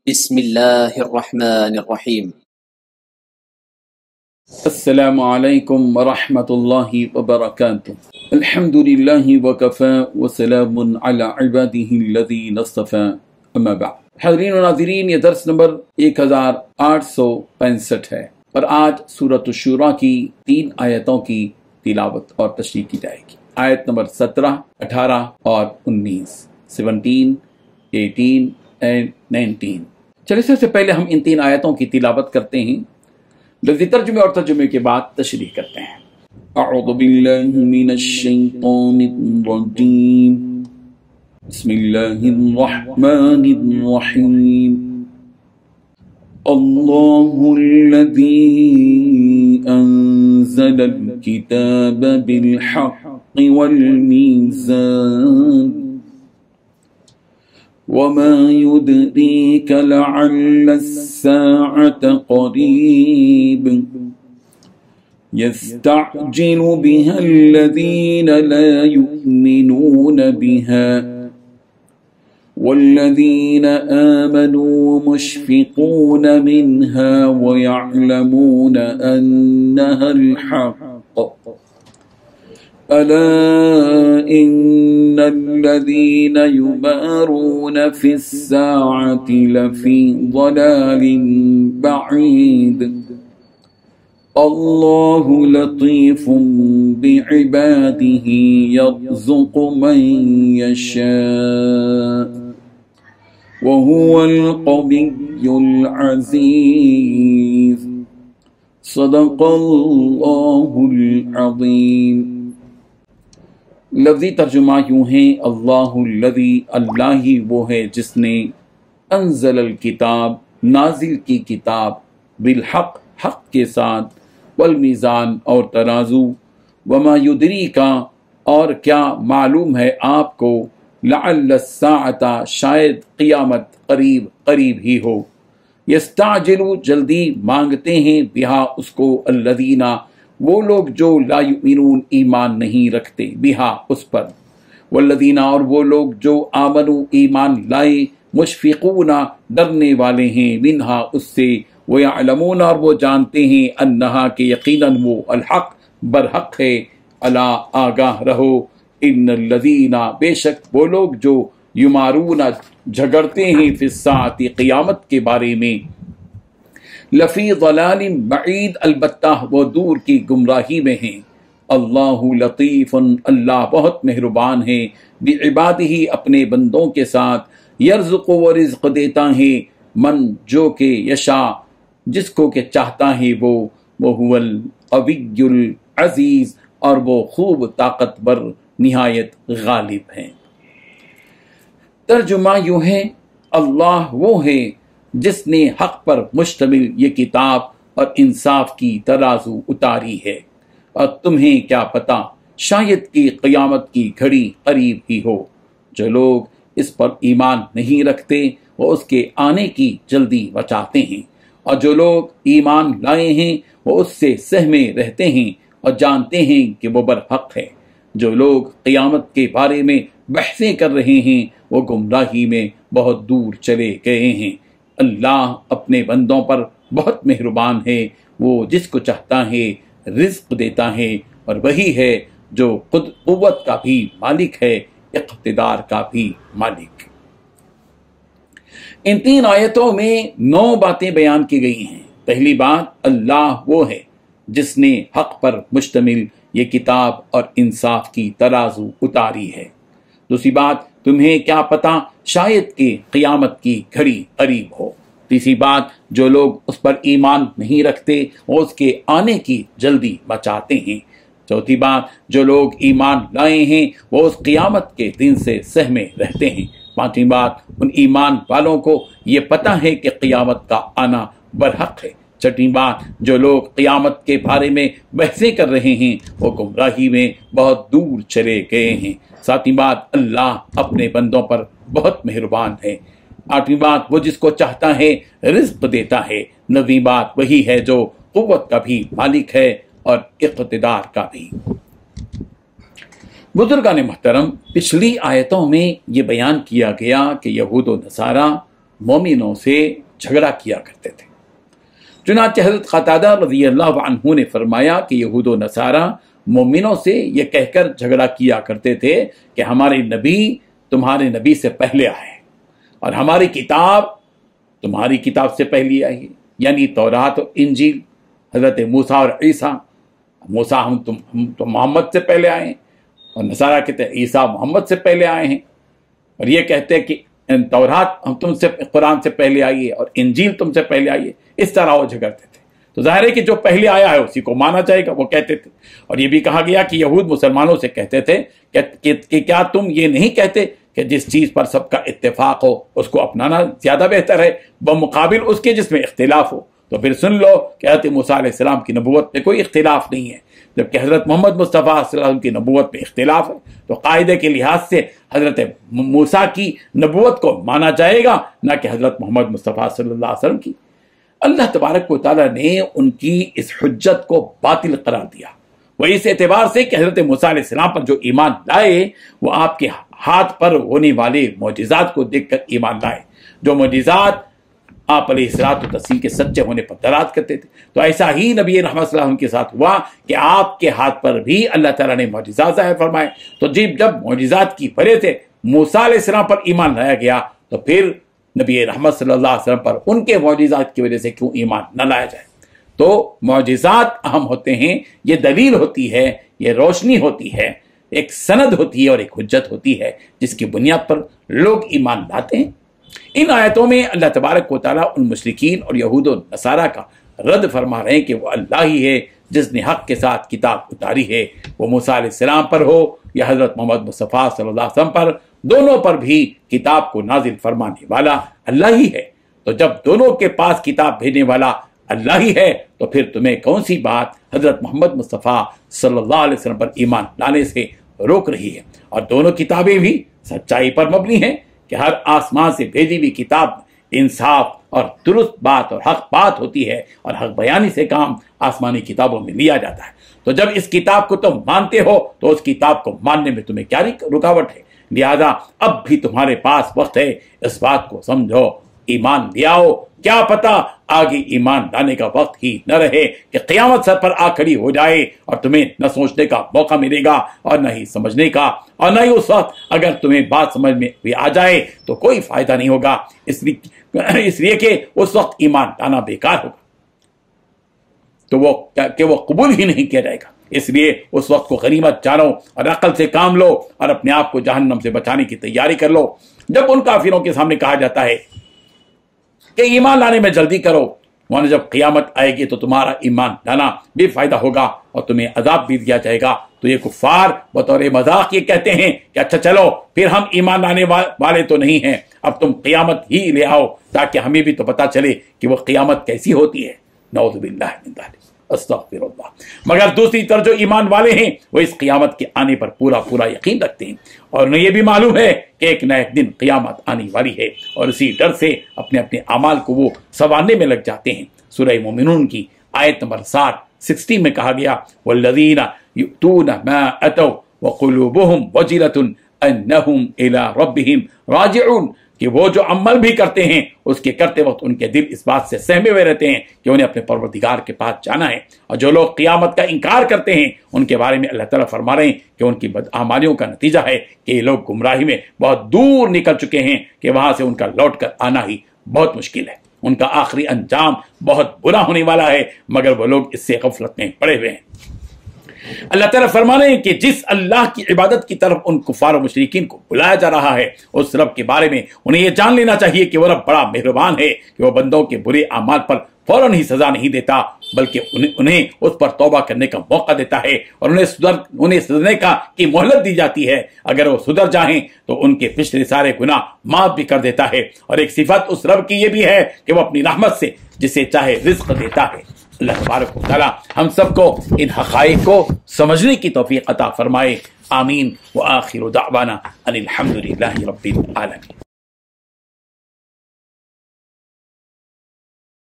بسم اللہ الرحمن الرحیم۔ السلام علیکم ورحمۃ اللہ وبرکاتہ۔ الحمد للہ وکفی وسلام علی عبادہ الذین اصطفی، اما بعد۔ حاضرین و ناظرین، یہ درس نمبر 1865 ہے اور آج سورۃ الشورى کی 3 آیتوں کی تلاوت اور تشریح کی جائے گی۔ آیت نمبر 17، 18 اور 19، 17، 18 and 19۔ چلیے سب سے پہلے ہم ان 3 آیتوں کی تلاوت کرتے ہیں، لفظی ترجمے اور ترجمے کے بعد تشریح کرتے ہیں۔ اعوذ باللہ من الشیطان الرجیم، بسم اللہ الرحمن الرحیم۔ اللہ الذی انزل الکتاب بالحق والمیزان وما يدريك لعل الساعة قريب يستعجل بها الذين لا يؤمنون بها والذين آمنوا مشفقون منها ويعلمون أنها الحق ألا إن الذين يمارون في الساعة لفي ضلال بعيد الله لطيف بعباده يرزق من يشاء وهو القوي العزيز صدق الله العظيم۔ لفظی ترجمہ یوں ہے، اللہ الذی، اللہ ہی وہ ہے جس نے انزل الکتاب، نازل کی کتاب، بالحق، حق کے ساتھ، والمیزان اور ترازو، وما یدریکا اور کیا معلوم ہے آپ کو، لعل الساعۃ شاید قیامت قریب ہی ہو، یستعجل جلدی مانگتے ہیں، بہا اس کو، الذین وہ لوگ جو لا یؤمنون ایمان نہیں رکھتے، بہا اس پر، والذین اور وہ لوگ جو آمنوا ایمان لائے، مشفقون ڈرنے والے ہیں، منہا اس سے، ویعلمون اور وہ جانتے ہیں، انہا کہ یقیناً وہ، الحق برحق ہے، الا آگاہ رہو، ان الذین بے شک وہ لوگ جو یمارون جھگڑتے ہیں، فی الساعۃ قیامت کے بارے میں، لفی ضلال بعید البتہ وہ دور کی گمراہی میں ہیں، اللہ لطیف اللہ بہت مہربان ہے، بعبادہ اپنے بندوں کے ساتھ، یرزق و رزق دیتا ہے، من جو کہ یشا جس کو کہ چاہتا ہے وہ هو القوی العزیز اور وہ خوب طاقتور نہایت غالب ہیں۔ ترجمہ یوں ہے، اللہ وہ ہے جس نے حق پر مشتمل یہ کتاب اور انصاف کی ترازو اتاری ہے، اور تمہیں کیا پتہ شاید کہ قیامت کی گھڑی قریب ہی ہو۔ جو لوگ اس پر ایمان نہیں رکھتے وہ اس کے آنے کی جلدی بچاتے ہیں، اور جو لوگ ایمان لائے ہیں وہ اس سے سہمے رہتے ہیں اور جانتے ہیں کہ وہ برحق ہے۔ جو لوگ قیامت کے بارے میں بحثیں کر رہے ہیں وہ گمراہی میں بہت دور چلے گئے ہیں۔ اللہ اپنے بندوں پر بہت مہربان ہے، وہ جس کو چاہتا ہے رزق دیتا ہے، اور وہی ہے جو خود قوت کا بھی مالک ہے، اقتدار کا بھی مالک۔ ان 3 آیتوں میں 9 باتیں بیان کی گئی ہیں۔ پہلی بات، اللہ وہ ہے جس نے حق پر مشتمل یہ کتاب اور انصاف کی ترازو اتاری ہے۔ دوسری بات، تمہیں کیا پتہ شاید کہ قیامت کی گھڑی قریب ہو۔ تیسری بات، جو لوگ اس پر ایمان نہیں رکھتے وہ اس کے آنے کی جلدی بچاتے ہیں۔ چوتھی بات، جو لوگ ایمان لائے ہیں وہ اس قیامت کے دن سے سہمے رہتے ہیں۔ پانچویں بات، ان ایمان والوں کو یہ پتہ ہے کہ قیامت کا آنا برحق ہے۔ چھٹی بات، جو لوگ قیامت کے بارے میں بحثیں کر رہے ہیں وہ گمراہی میں بہت دور چلے گئے ہیں۔ ساتویں بات، اللہ اپنے بندوں پر بہت مہربان ہے۔ آٹھویں بات، وہ جس کو چاہتا ہے رزق دیتا ہے۔ نویں بات، وہی ہے جو قوت کا بھی مالک ہے اور اقتدار کا بھی۔ بزرگان محترم، پچھلی آیتوں میں یہ بیان کیا گیا کہ یہود و نصارہ मोमिनों से झगड़ा किया करते थे। चुनांचे हजरत क़तादा रज़ी अल्लाह अन्हु ने फरमाया कि यहूद व नसारा मोमिनों से ये कहकर झगड़ा किया करते थे कि हमारे नबी तुम्हारे नबी से पहले आए और हमारी किताब तुम्हारी किताब से पहले आई है, यानी तौरात और इंजील। हजरत मूसा और ईसा, मूसा हम तो मोहम्मद से पहले आए हैं, और नसारा कहते हैं ईसा मोहम्मद से पहले आए हैं, और ये कहते हैं कि तौरात हम तुमसे कुरान से पहले आई है और इंजील तुमसे पहले आई है। इस तरह वो झगड़ते थे। तो जाहिर है कि जो पहले आया है उसी को माना जाएगा, वो कहते थे। और ये भी कहा गया कि यहूद मुसलमानों से कहते थे कि क्या तुम ये नहीं कहते कि जिस चीज पर सबका इत्तेफाक हो उसको अपनाना ज्यादा बेहतर है बमुकाबिल उसके जिसमें इख्तिलाफ हो। तो फिर सुन लो कि हज़रत मूसा अलैहिस्सलाम की नबूवत में कोई इख्तिलाफ नहीं है, जबकि हज़रत मोहम्मद मुस्तफ़ा सल्लल्लाहु अलैहि वसल्लम की नबूवत में इख्तिलाफ है। तो कायदे के लिहाज से हज़रत मूसा की नबूवत को माना जाएगा, ना कि हज़रत मोहम्मद मुस्तफ़ा सल्लल्लाहु अलैहि वसल्लम की। अल्लाह तबारक व तआला ने उनकी इस हुज्जत को बातिल करार दिया। वह इस एतबार से कि हज़रत मूसा अलैहिस्सलाम पर जो ईमान लाए वो आपके हाथ पर होने वाले मोजिज़ात को देखकर ईमान लाए, जो मोजिज़ात आप अलैहिस्सलातु तस्लीम के सच्चे होने पर दलालत करते थे। तो ऐसा ही नबी रहमत सल्लल्लाहु अलैहि वसल्लम के साथ हुआ कि आपके हाथ पर भी अल्लाह ताला ने मोजिज़ात ज़ाहिर फरमाए। तो जब मोजिज़ात की वजह से मूसा अलैहिस्सलाम पर ईमान लाया गया, तो फिर नबी रहमत सल्लल्लाहु अलैहि वसल्लम पर उनके मोजिज़ात की वजह से क्यों ईमान न लाया जाए। तो मोजिज़ात अहम होते हैं, ये दलील होती है, ये रोशनी होती है, एक सनद होती है और एक हुज्जत होती है जिसकी बुनियाद पर लोग ईमान लाते हैं। इन आयतों में अल्लाह तबारक व तआला उन मुशरिकीन और यहूद और नसारा का रद्द फरमा रहे हैं कि वो अल्लाह ही है जिसने हक के साथ किताब उतारी है, वो मूसा अलैहिस्सलाम पर हो या हज़रत मोहम्मद मुस्तफ़ा सल्लल्लाहु अलैहि वसल्लम पर, दोनों पर भी किताब को नाजिल फरमाने वाला अल्लाह ही है। तो जब दोनों के पास किताब भेजने वाला अल्लाह ही है, तो फिर तुम्हें कौन सी बात हज़रत मोहम्मद मुस्तफ़ा सल्लल्लाहु अलैहि वसल्लम पर ईमान लाने से रोक रही है। और दोनों किताबें भी सच्चाई पर मबनी हैं कि हर आसमान से भेजी हुई किताब इंसाफ और दुरुस्त बात और हक बात होती है, और हक बयानी से काम आसमानी किताबों में लिया जाता है। तो जब इस किताब को तुम मानते हो तो उस किताब को मानने में तुम्हें क्या रुकावट है। लिहाजा अब भी तुम्हारे पास वक्त है, इस बात को समझो, ईमान ले आओ। क्या पता आगे ईमान लाने का वक्त ही न रहे कि क़यामत सर पर आ खड़ी हो जाए और तुम्हें न सोचने का मौका मिलेगा और न ही समझने का, और न ही उस वक्त अगर तुम्हें बात समझ में भी आ जाए तो कोई फायदा नहीं होगा, इसलिए कि उस वक्त ईमान लाना बेकार होगा, तो वो कबूल ही नहीं किया जाएगा। इसलिए उस वक्त को गनीमत जानो और अकल से काम लो और अपने आप को जहन्नम से बचाने की तैयारी कर लो। जब उन काफिरों के सामने कहा जाता है कि ईमान लाने में जल्दी करो, वहां जब क़यामत आएगी तो तुम्हारा ईमान लाना बेफायदा होगा और तुम्हें अजाब भी दिया जाएगा, तो ये कुफ्फार बतौर मजाक ये कहते हैं कि अच्छा चलो फिर हम ईमान लाने वाले तो नहीं हैं, अब तुम क़यामत ही ले आओ ताकि हमें भी तो पता चले कि वो क़यामत कैसी होती है। नऊज़ु बिल्लाहि मिन ज़ालिक, अस्तग़फिरुल्लाह। मगर दूसरी तरफ जो ईमान वाले हैं वो इस क़यामत के आने पर पूरा पूरा यकीन रखते हैं और उन्हें ये भी मालूम है कि एक न एक दिन क़यामत आने वाली है, और इसी डर से अपने अपने अमाल को वो संवारने में लग जाते हैं। सूरह मोमिनून की आयत नंबर 60 में कहा गया, वल्लज़ीना युअतूना मा अतौ व क़ुलूबुहुम वजिलतुन अन्नहुम इला रब्बिहिम राजिऊन, कि वो जो अमल भी करते हैं उसके करते वक्त उनके दिल इस बात से सहमे हुए रहते हैं कि उन्हें अपने परवरदिगार के पास जाना है। और जो लोग क़यामत का इनकार करते हैं उनके बारे में अल्लाह ताला फरमा रहे हैं कि उनकी बदआमालियों का नतीजा है कि ये लोग गुमराही में बहुत दूर निकल चुके हैं कि वहां से उनका लौट कर आना ही बहुत मुश्किल है। उनका आखिरी अंजाम बहुत बुरा होने वाला है, मगर वो लोग इससे गफलत में पड़े हुए हैं। अल्लाह ताला फरमा रहे हैं कि जिस अल्लाह की इबादत की तरफ उन कुफार और मुशरिकीन को बुलाया जा रहा है, उस रब के बारे में उन्हें यह जान लेना चाहिए कि वह रब बड़ा मेहरबान है कि वह बंदों के बुरे अमाल पर फौरन ही सजा नहीं देता, बल्कि उन्हें उस पर तौबा करने का मौका देता है और उन्हें सुधरने की मोहलत दी जाती है। अगर वो सुधर जाएं तो उनके पिछले सारे गुनाह माफ भी कर देता है। और एक सिफत उस रब की ये भी है कि वो अपनी रहमत से जिसे चाहे रिज़्क़ देता है। अल्लाह तबारक व तआला हम सबको इन हक़ाइक़ को समझने की तौफ़ीक़ अता फरमाए। आमीन व आखिरु दाअवाना अनिल हम्दुलिल्लाहि रब्बिल आलमीन।